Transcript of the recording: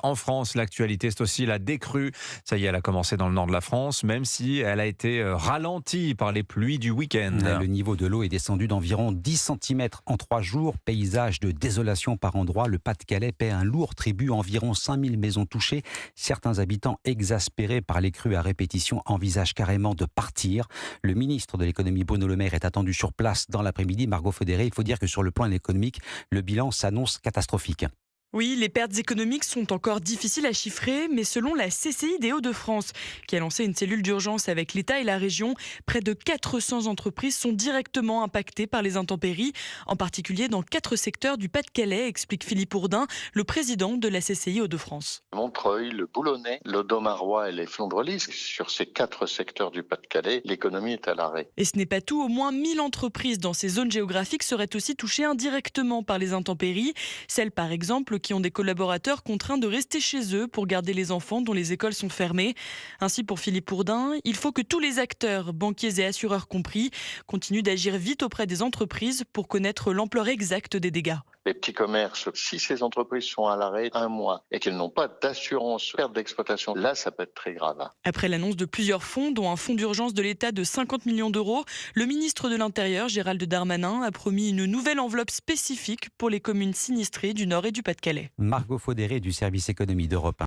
En France, l'actualité, c'est aussi la décrue. Ça y est, elle a commencé dans le nord de la France, même si elle a été ralentie par les pluies du week-end. Le niveau de l'eau est descendu d'environ 10 centimètres en 3 jours. Paysage de désolation par endroits. Le Pas-de-Calais paie un lourd tribut. Environ 5000 maisons touchées. Certains habitants exaspérés par les crues à répétition envisagent carrément de partir. Le ministre de l'économie Bruno Le Maire est attendu sur place dans l'après-midi. Margot Faudéré, il faut dire que sur le plan économique, le bilan s'annonce catastrophique. Oui, les pertes économiques sont encore difficiles à chiffrer, mais selon la CCI des Hauts-de-France, qui a lancé une cellule d'urgence avec l'État et la région, près de 400 entreprises sont directement impactées par les intempéries, en particulier dans 4 secteurs du Pas-de-Calais, explique Philippe Ourdin, le président de la CCI Hauts-de-France. Montreuil, le Boulonnais, l'Audomarois et les Flandrelis. Sur ces 4 secteurs du Pas-de-Calais, l'économie est à l'arrêt. Et ce n'est pas tout, au moins 1000 entreprises dans ces zones géographiques seraient aussi touchées indirectement par les intempéries. Celles par exemple qui ont des collaborateurs contraints de rester chez eux pour garder les enfants dont les écoles sont fermées. Ainsi pour Philippe Ourdin, il faut que tous les acteurs, banquiers et assureurs compris, continuent d'agir vite auprès des entreprises pour connaître l'ampleur exacte des dégâts. Les petits commerces, si ces entreprises sont à l'arrêt 1 mois et qu'elles n'ont pas d'assurance perte d'exploitation, là ça peut être très grave. Après l'annonce de plusieurs fonds, dont un fonds d'urgence de l'État de 50 millions d'euros, le ministre de l'Intérieur, Gérald Darmanin, a promis une nouvelle enveloppe spécifique pour les communes sinistrées du Nord et du Pas-de-Calais. Margot Faudéré du service économie d'Europe 1.